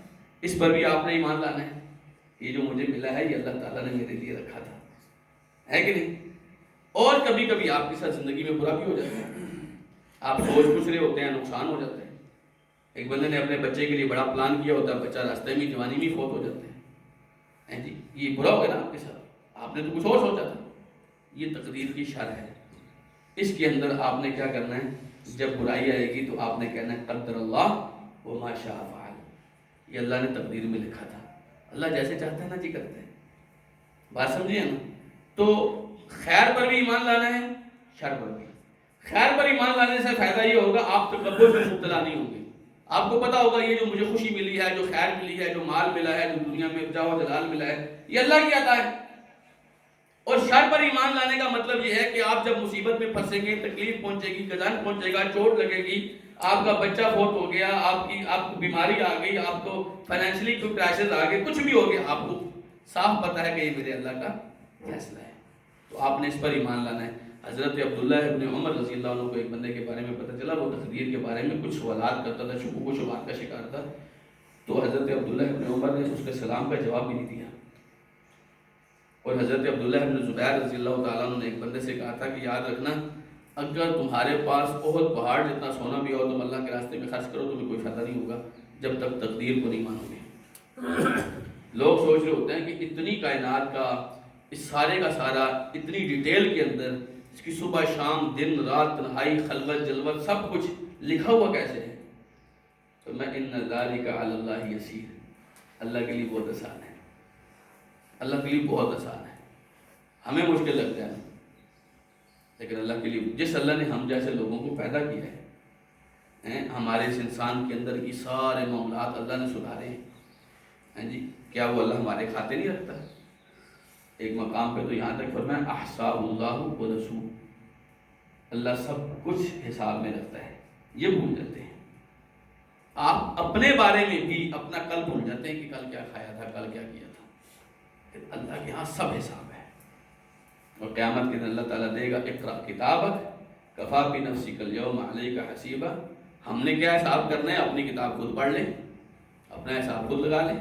اس پر بھی آپ نے ایمان لانا ہے، یہ جو مجھے ملا ہے یہ اللہ تعالیٰ نے میرے لیے رکھا تھا، ہے کہ نہیں؟ اور کبھی کبھی آپ کے ساتھ زندگی میں برا بھی ہو جاتا ہے، آپ سوچ کچھ رہے ہوتے ہیں، نقصان ہو جاتا ہے، ایک بندے نے اپنے بچے کے لیے بڑا پلان کیا ہوتا ہے، بچہ راستے میں جوانی میں فوت ہو جاتا ہے جی، یہ برا ہو گیا نا آپ کے ساتھ، آپ نے تو کچھ اور سوچا تھا، یہ تقدیر کی شرح ہے۔ اس کے اندر آپ نے کیا کرنا ہے، جب برائی آئے گی تو آپ نے کہنا ہے قدر اللہ وما شاء فعل، یہ اللہ نے تقدیر میں لکھا تھا، اللہ جیسے چاہتا ہے نا جی کرتے ہیں، بات سمجھیے نا۔ تو خیر پر بھی ایمان لانا ہے، شر پر بھی۔ خیر پر ایمان لانے سے فائدہ یہ ہوگا آپ تکبر میں مبتلا نہیں ہوں گے، آپ کو پتا ہوگا یہ جو مجھے خوشی ملی ہے، جو خیر ملی ہے، جو مال ملا ہے، جو دنیا میں جاہ و جلال ملا ہے، یہ اللہ کی عطا ہے۔ اور شر پر ایمان لانے کا مطلب یہ ہے کہ آپ جب مصیبت میں پھنسیں گے، تکلیف پہنچے گی، گزان پہنچے گا، چوٹ لگے گی، آپ کا بچہ فوت ہو گیا، آپ کو بیماری آ گئی، آپ کو فائنینشلی کوئی کرائسس آ گئی، کچھ بھی ہو گیا، آپ کو صاف پتہ ہے کہ یہ میرے اللہ کا فیصلہ ہے، تو آپ نے اس پر ایمان لانا ہے۔ حضرت عبداللہ ابن عمر رضی اللہ عنہ کو ایک بندے کے بارے میں پتہ چلا، وہ تقدیر کے بارے میں کچھ سوالات کرتا تھا، شکوک و شبہات کا شکار تھا، تو حضرت عبداللہ ابن عمر نے اس کے سلام کا جواب بھی نہیں دیا، اور حضرت عبداللہ ابن زبیر رضی اللہ تعالیٰ عنہ نے ایک بندے سے کہا تھا کہ یاد رکھنا اگر تمہارے پاس بہت پہاڑ جتنا سونا بھی ہو، تم اللہ کے راستے میں خرچ کرو، تمہیں کوئی فائدہ نہیں ہوگا جب تک تقدیر کو نہیں مانو گے۔ لوگ سوچ رہے ہوتے ہیں کہ اتنی کائنات کا، اس سارے کا سارا اتنی ڈیٹیل کے اندر، اس کی صبح شام دن رات تنہائی خلوت جلوت سب کچھ لکھا ہوا کیسے ہے؟ تو میں ان ذالک علی اللہ یسیر، اللہ کے لیے بہت آسان ہے، اللہ کے لیے بہت آسان ہے، ہمیں مشکل لگتا ہے لیکن اللہ کے لیے، جس اللہ نے ہم جیسے لوگوں کو پیدا کیا ہے، ہمارے اس انسان کے اندر کی سارے معاملات اللہ نے سدھارے ہیں جی، کیا وہ اللہ ہمارے کھاتے نہیں رکھتا؟ ایک مقام پہ تو یہاں تک فرمایا احصاء اللہ ونسوہ، اللہ سب کچھ حساب میں رکھتا ہے، یہ بھول جاتے ہیں، آپ اپنے بارے میں بھی اپنا کل بھول جاتے ہیں کہ کل کیا کھایا تھا، کل کیا کیا تھا، اللہ کے ہاں سب حساب ہے، اور قیامت کے دن اللہ تعالیٰ دے گا اقرأ کتابک کفیٰ بنفسک اليوم علیک حسیبا، ہم نے کیا حساب کرنا ہے، اپنی کتاب خود پڑھ لیں، اپنا حساب خود لگا لیں،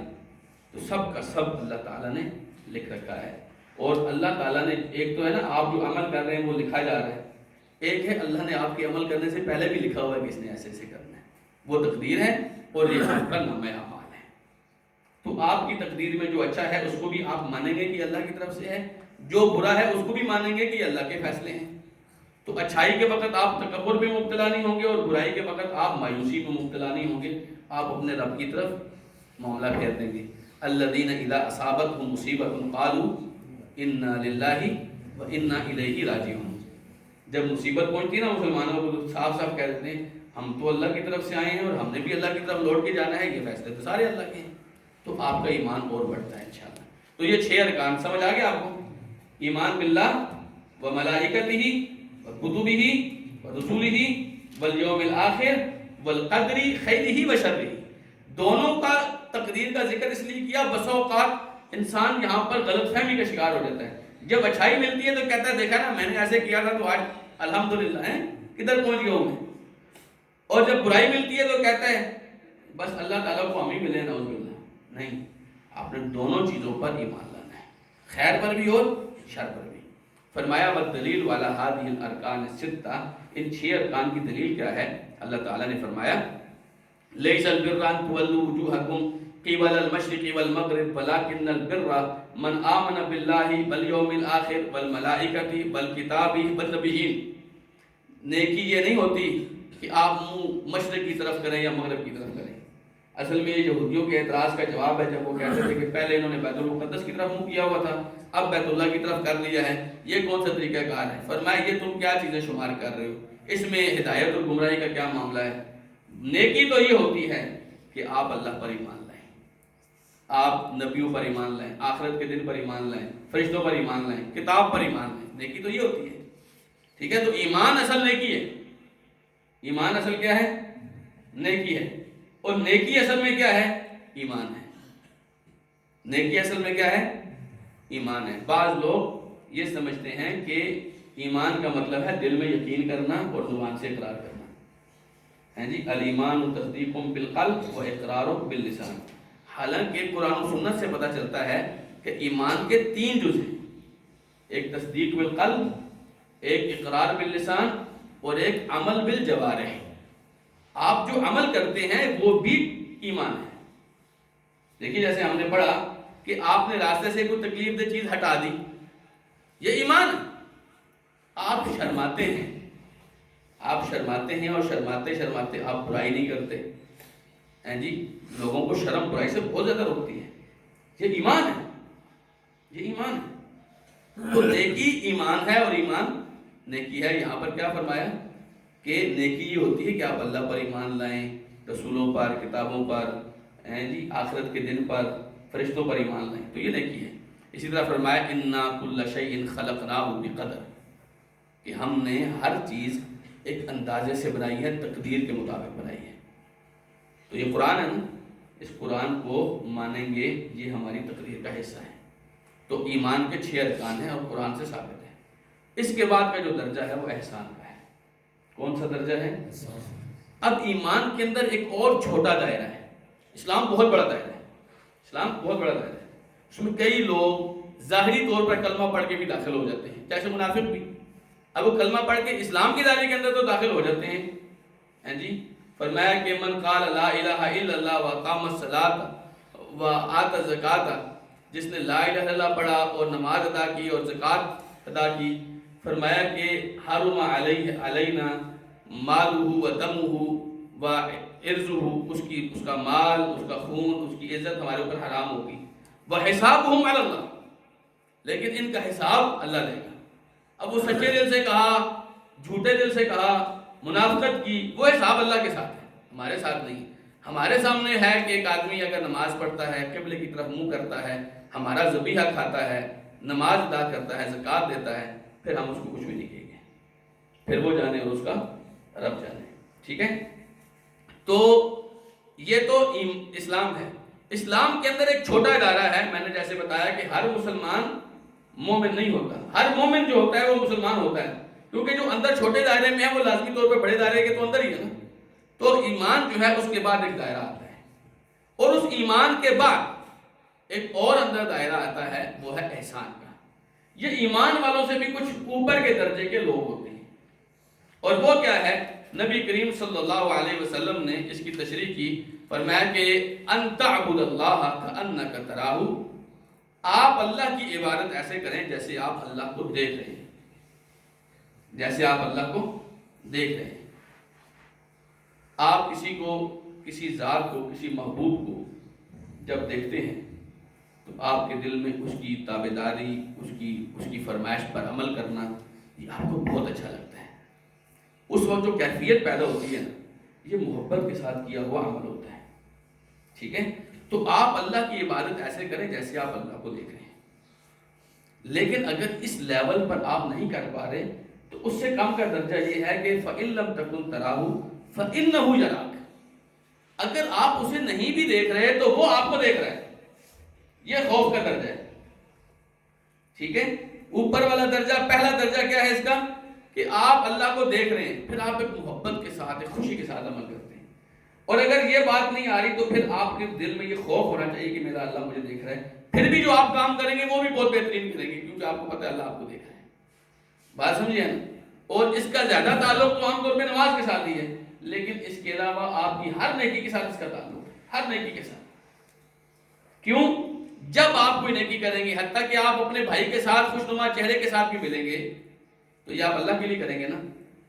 تو سب کا سب اللہ تعالیٰ نے لکھ رکھا ہے۔ اور اللہ تعالیٰ نے، ایک تو ہے نا آپ جو عمل کر رہے ہیں وہ لکھا جا رہا ہے، ایک ہے اللہ نے آپ کے عمل کرنے سے پہلے بھی لکھا ہوا ہے کہ اس نے ایسے ایسے کرنا ہے، وہ تقدیر ہے اور یہ آپ کا نامہ اعمال ہے۔ تو آپ کی تقدیر میں جو اچھا ہے اس کو بھی آپ مانیں گے کہ اللہ کی طرف سے ہے، جو برا ہے اس کو بھی مانیں گے کہ اللہ کے فیصلے ہیں۔ تو اچھائی کے وقت آپ تکبر میں مبتلا نہیں ہوں گے اور برائی کے وقت آپ مایوسی میں مبتلا نہیں ہوں گے، آپ اپنے رب کی طرف معاملہ پھیر دیں گے۔ الذین اذا اصابتهم مصیبۃ قالوا انا للہ وانا الیہ راجعون، جب مصیبت پہنچتی ہے نا مسلمانوں کو تو صاف صاف کہہ دیتے ہیں ہم تو اللہ کی طرف سے آئے ہیں اور ہم نے بھی اللہ کی طرف لوٹ کے جانا ہے، یہ فیصلے تو سارے اللہ کے ہیں، تو آپ کا ایمان اور بڑھتا ہے انشاءاللہ۔ تو یہ 6 ارکان سمجھ آ گیا آپ کو، ایمان باللہ و ملائکتہ و کتبہ و رسولہ والیوم الآخر والقدر خیرہ و شرہ، دونوں کا تقدیر کا ذکر اس لیے کیا، بسا اوقات انسان یہاں پر غلط فہمی کا شکار ہو جاتا ہے، جب اچھائی ملتی ہے تو کہتا ہے دیکھا نا میں نے ایسے کیا تھا تو آج الحمدللہ ہے کدھر پہنچ گیا ہوں میں، اور جب برائی ملتی ہے تو کہتا ہے بس اللہ تعالیٰ کو ہم ہی ملے نعوذ باللہ، نہیں، آپ نے دونوں چیزوں پر ایمان لانا ہے، خیر پر بھی اور شر پر بھی۔ فرمایا والدلیل والا هذه الارکان الستہ، ان 6 ارکان کی دلیل کیا ہے؟ اللہ تعالیٰ نے فرمایا لیس البر ان تولوا وجوہکم قبل المشرق والمغرب ولكن البر من آمن باللہ والیوم الآخر والملائکۃ والکتاب والنبیین. نیکی یہ نہیں ہوتی کہ آپ منہ مشرق کی طرف کریں یا مغرب کی طرف کریں. اصل میں یہ یہودیوں کے اعتراض کا جواب ہے جب وہ کہتے تھے کہ پہلے انہوں نے بیت المقدس کی طرف منہ کیا ہوا تھا، اب بیت اللہ کی طرف کر لیا ہے، یہ کون سا طریقہ کار ہے؟ فرمایا یہ تم کیا چیزیں شمار کر رہے ہو، اس میں ہدایت اور گمراہی کا کیا معاملہ ہے؟ نیکی تو یہ ہوتی ہے کہ آپ اللہ پر ایمان لائیں، آپ نبیوں پر ایمان لائیں، آخرت کے دن پر ایمان لائیں، فرشتوں پر ایمان لائیں، کتاب پر ایمان لائیں. نیکی تو یہ ہوتی ہے. ٹھیک ہے، تو ایمان اصل نیکی ہے. ایمان اصل کیا ہے؟ نیکی ہے. اور نیکی اصل میں کیا ہے؟ ایمان ہے. نیکی اصل میں کیا ہے؟ ایمان ہے. بعض لوگ یہ سمجھتے ہیں کہ ایمان کا مطلب ہے دل میں یقین کرنا اور زبان سے اقرار کرنا. ہیں جی، الایمان تصدیق بالقلب و اقرار باللسان. حالانکہ قرآن و سنت سے پتہ چلتا ہے کہ ایمان کے 3 جز ہیں، ایک تصدیق بالقلب، ایک اقرار باللسان اور ایک عمل بالجوارح. آپ جو عمل کرتے ہیں وہ بھی ایمان ہے. دیکھیے جیسے ہم نے پڑھا کہ آپ نے راستے سے کوئی تکلیف دہ چیز ہٹا دی، یہ ایمان ہے. آپ شرماتے ہیں، آپ شرماتے ہیں اور شرماتے شرماتے آپ برائی نہیں کرتے ہیں جی. لوگوں کو شرم برائی سے بہت زیادہ روکتی ہے. یہ ایمان ہے، یہ ایمان ہے. تو نیکی ایمان ہے اور ایمان نیکی ہے. یہاں پر کیا فرمایا کہ نیکی یہ ہوتی ہے کہ آپ اللہ پر ایمان لائیں، رسولوں پر، کتابوں پر، جی آخرت کے دن پر، فرشتوں پر ایمان لائیں، تو یہ نیکی ہے. اسی طرح فرمایا انا کل شیء خلقناہ بقدر، کہ ہم نے ہر چیز ایک اندازے سے بنائی ہے، تقدیر کے مطابق بنائی ہے. تو یہ قرآن ہے نا، اس قرآن کو مانیں گے، یہ ہماری تقدیر کا حصہ ہے. تو ایمان کے 6 ارکان ہیں اور قرآن سے ثابت ہے. اس کے بعد کا جو درجہ ہے وہ احسان کا ہے. کون سا درجہ ہے؟ اب ایمان کے اندر ایک اور چھوٹا دائرہ ہے. اسلام بہت بڑا دائرہ ہے، اسلام بہت بڑا دائرہ ہے. اس میں کئی لوگ ظاہری طور پر کلمہ پڑھ کے بھی داخل ہو جاتے ہیں، جیسے منافق بھی. اب وہ کلمہ پڑھ کے اسلام کے دائرے کے اندر تو داخل ہو جاتے ہیں جی. فرمایا کہ من قال لا الہ الا اللہ واقام الصلاۃ وآت الزکاۃ، جس نے لا الہ الا اللہ پڑھا اور نماز ادا کی اور زکوٰۃ ادا کی، فرمایا کہ حرم علینا مالہ و دمہ و عرضہ، اس کا مال، اس کا خون، اس کی عزت ہمارے اوپر حرام ہوگی. وحسابہم علی اللہ، لیکن ان کا حساب اللہ لے گا. اب وہ سچے دل سے کہا، جھوٹے دل سے کہا، منافقت کی، وہ حساب اللہ کے ساتھ ہے، ہمارے ساتھ نہیں. ہمارے سامنے ہے کہ ایک آدمی اگر نماز پڑھتا ہے، قبلے کی طرف منہ کرتا ہے، ہمارا ذبیحہ کھاتا ہے، نماز ادا کرتا ہے، زکوٰۃ دیتا ہے، پھر ہم اس کو کچھ بھی نہیں کہیں گے. پھر وہ جانے اور اس کا رب جانے. ٹھیک ہے، تو یہ تو اسلام ہے. اسلام کے اندر ایک چھوٹا ادارہ ہے. میں نے جیسے بتایا کہ ہر مسلمان مومن نہیں ہوتا، ہر مومن جو ہوتا ہے وہ مسلمان ہوتا ہے، کیونکہ جو اندر چھوٹے دائرے میں ہے وہ لازمی طور پہ بڑے دائرے کے تو اندر ہی ہے نا. تو ایمان جو ہے اس کے بعد ایک دائرہ آتا ہے، اور اس ایمان کے بعد ایک اور اندر دائرہ آتا ہے، وہ ہے احسان کا. یہ ایمان والوں سے بھی کچھ اوپر کے درجے کے لوگ ہوتے ہیں. اور وہ کیا ہے؟ نبی کریم صلی اللہ علیہ وسلم نے اس کی تشریح کی. فرمایا کہ ان تعبد اللہ کأنک تراہ، آپ اللہ کی عبادت ایسے کریں جیسے آپ اللہ کو دیکھ رہے ہیں، جیسے آپ اللہ کو دیکھ رہے ہیں. آپ کسی کو، کسی ذات کو، کسی محبوب کو جب دیکھتے ہیں تو آپ کے دل میں اس کی تابعداری، اس کی فرمائش پر عمل کرنا، یہ آپ کو بہت اچھا لگتا ہے. اس وقت جو کیفیت پیدا ہوتی ہے نا، یہ محبت کے ساتھ کیا ہوا عمل ہوتا ہے. ٹھیک ہے، تو آپ اللہ کی عبادت ایسے کریں جیسے آپ اللہ کو دیکھ رہے ہیں. لیکن اگر اس لیول پر آپ نہیں کر پا رہے تو اس سے کم کا درجہ یہ ہے کہ فَإِن لَمْ تَكُنْ تَرَاهُ فَإِنَّهُ يَرَاكَ، اگر آپ اسے نہیں بھی دیکھ رہے تو وہ آپ کو دیکھ رہا ہے. یہ خوف کا درجہ ہے. ٹھیک ہے، اوپر والا درجہ، پہلا درجہ کیا ہے اس کا؟ کہ آپ اللہ کو دیکھ رہے ہیں، پھر آپ ایک محبت کے ساتھ، ایک خوشی کے ساتھ عمل کرتے ہیں. اور اگر یہ بات نہیں آ رہی تو پھر آپ کے دل میں یہ خوف ہونا چاہیے کہ میرا اللہ مجھے دیکھ رہا ہے. پھر بھی جو آپ کام کریں گے وہ بھی بہت بہترین کریں گے، کیونکہ آپ کو پتہ ہے اللہ آپ کو دیکھ رہا ہے. بات سمجھے نا؟ اور اس کا زیادہ تعلق تو عام طور پہ نماز کے ساتھ ہی ہے، لیکن اس کے علاوہ آپ کی ہر نیکی کے ساتھ اس کا تعلق ہے، ہر نیکی کے ساتھ. کیوں؟ جب آپ کوئی نیکی کریں گے، حتیٰ کہ آپ اپنے بھائی کے ساتھ خوشنما چہرے کے ساتھ بھی ملیں گے، تو یہ آپ اللہ کے لیے کریں گے نا۔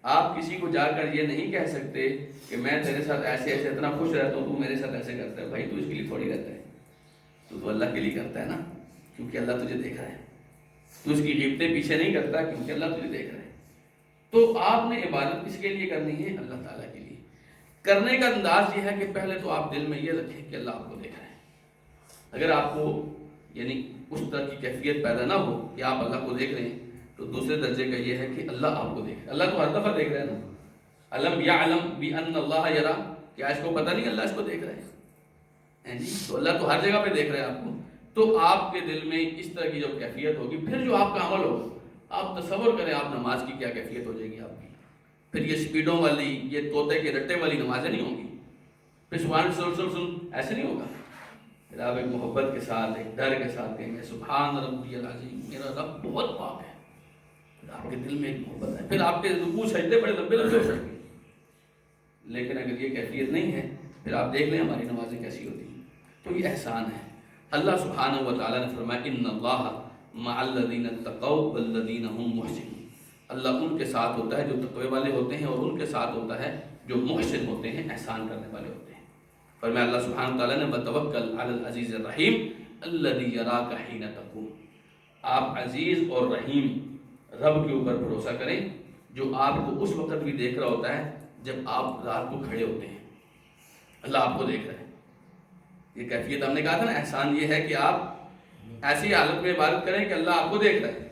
آپ کسی کو جا کر یہ نہیں کہہ سکتے کہ میں تیرے ساتھ ایسے ایسے اتنا خوش رہتا ہوں، تو میرے ساتھ ایسے کرتا ہے۔ بھائی تو اس کے لیے تھوڑی رہتا ہے، تو اللہ کے لیے کرتا ہے نا، کیونکہ اللہ تجھے دیکھ رہا ہے۔ تو اس کی غیبتیں پیچھے نہیں کرتا کیونکہ اللہ تجھے دیکھ رہا ہے۔ تو آپ نے عبادت کس کے لیے کرنی ہے؟ اللہ تعالیٰ کے لیے۔ کرنے کا انداز یہ ہے کہ پہلے تو آپ دل میں یہ رکھیں کہ اللہ آپ کو دیکھ رہا ہے۔ اگر آپ کو یعنی اس طرح کی کیفیت پیدا نہ ہو کہ آپ اللہ کو دیکھ رہے ہیں، تو دوسرے درجے کا یہ ہے کہ اللہ آپ کو دیکھ رہا ہے۔ اللہ تو ہر دفعہ دیکھ رہا ہے نا۔ علم یعلم بان اللہ یرا، کیا اس کو پتہ نہیں اللہ اس کو دیکھ رہا ہے؟ جی، تو اللہ تو ہر جگہ پہ دیکھ رہا ہے آپ کو۔ تو آپ کے دل میں اس طرح کی جو کیفیت ہوگی، پھر جو آپ کا عمل ہوگا، آپ تصور کریں آپ نماز کی کیا کیفیت ہو جائے گی آپ کی۔ پھر یہ سپیڈوں والی، یہ طوطے کے رٹے والی نمازیں نہیں ہوں گی، پھر سبحان سن ایسے نہیں ہوگا۔ پھر آپ ایک محبت کے ساتھ، ایک ڈر کے ساتھ کہیں گے سبحان ربی العظیم، میرا رب بہت پاک ہے۔ پھر آپ کے دل میں ایک محبت ہے، پھر آپ کے رکوع سجدے بڑے لمبے لمبے ہو سکتے ہیں۔ لیکن اگر یہ کیفیت نہیں ہے، پھر آپ دیکھ لیں ہماری نمازیں کیسی ہوتی ہیں۔ تو یہ احسان ہے۔ اللہ سبحانہ و تعالیٰ نے فرمایا ان اللہ مع الذین اتقوا والذین هم محسنون۔ اللہ ان کے ساتھ ہوتا ہے جو تقوی والے ہوتے ہیں، اور ان کے ساتھ ہوتا ہے جو محسن ہوتے ہیں، احسان کرنے والے ہوتے ہیں۔ فرمایا اللہ سبحانہ و تعالیٰ نے وتوکل علی العزیز الرحیم الذی یراک حین تقوم۔ آپ عزیز اور رحیم رب کے اوپر بھروسہ کریں جو آپ کو اس وقت بھی دیکھ رہا ہوتا ہے جب آپ رات کو کھڑے ہوتے ہیں۔ اللہ آپ کو دیکھ رہا ہے۔ یہ کیفیت ہم نے کہا تھا نا، احسان یہ ہے کہ آپ ایسی حالت میں عبادت کریں کہ اللہ آپ کو دیکھ رہا ہے۔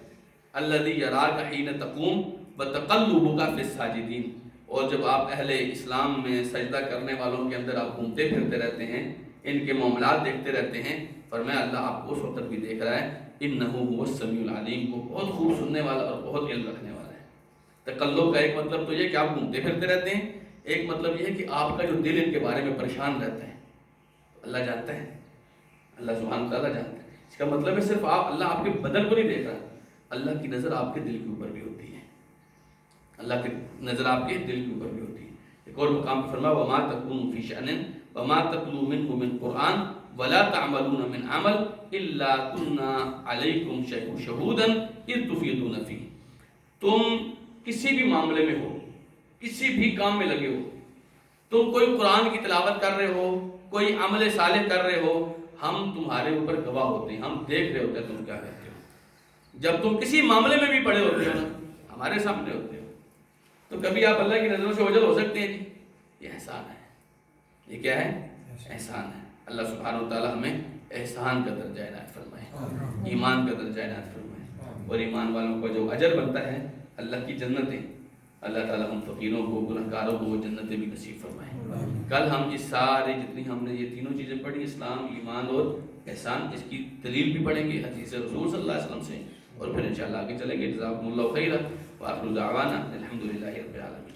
الذی یراک حین تقوم وتقلبک فی الساجدین، اور جب آپ اہل اسلام میں سجدہ کرنے والوں کے اندر آپ گھومتے پھرتے رہتے ہیں، ان کے معاملات دیکھتے رہتے ہیں، فرمایا اللہ آپ کو اس وقت بھی دیکھ رہا ہے۔ انہ هو السمیع العلیم، وہ بہت خوب سننے والا اور بہت علم رکھنے والا ہے۔ تقلب کا ایک مطلب تو یہ کہ آپ گھومتے پھرتے رہتے ہیں، ایک مطلب یہ ہے کہ آپ کا جو دل ان کے بارے میں پریشان رہتا ہے، اللہ جانتا ہے، اللہ سبحانہ تعالیٰ جانتا ہے۔ اس کا مطلب ہے صرف اللہ آپ کے بدن کو نہیں دیکھ رہا، اللہ کی نظر آپ کے دل کے اوپر بھی ہوتی ہے۔ اللہ کی نظر آپ کے دل کے اوپر بھی ہوتی ہے۔ ایک اور مقام پر فرمایا وما تکون فی شأن وما تتلو منہ من قرآن ولا تعملون من عمل الا كنا علیکم شہودا اذ تفیضون فیہ۔ تم کسی بھی معاملے میں ہو، کسی بھی کام میں لگے ہو، تم کوئی قرآن کی تلاوت کر رہے ہو، کوئی عمل صالح کر رہے ہو، ہم تمہارے اوپر گواہ ہوتے ہیں، ہم دیکھ رہے ہوتے ہیں تم کیا کرتے ہو۔ جب تم کسی معاملے میں بھی پڑے ہوتے ہو نا، ہمارے سامنے ہوتے ہو، تو کبھی آپ اللہ کی نظروں سے اوجھل ہو سکتے ہیں۔ جی، یہ احسان ہے۔ یہ کیا ہے؟ احسان ہے۔ اللہ سبحانہ و تعالیٰ ہمیں احسان کا درجہ عنایت فرمائے، ایمان کا درجہ عنایت فرمائے، اور ایمان والوں کا جو اجر بنتا ہے اللہ کی جنتیں، اللہ تعالیٰ ہم فقیروں کو، گنہگاروں کو وہ جنتیں بھی نصیب فرمائے۔ کل ہم اس سارے جتنی ہم نے یہ تینوں چیزیں پڑھی، اسلام، ایمان اور احسان، اس کی دلیل بھی پڑھیں گے حدیث رسول صلی اللہ علیہ وسلم سے، اور پھر انشاءاللہ آگے چلیں گے۔ جزاکم اللہ خیرا، وآخر دعوانا الحمدللہ رب العالمین۔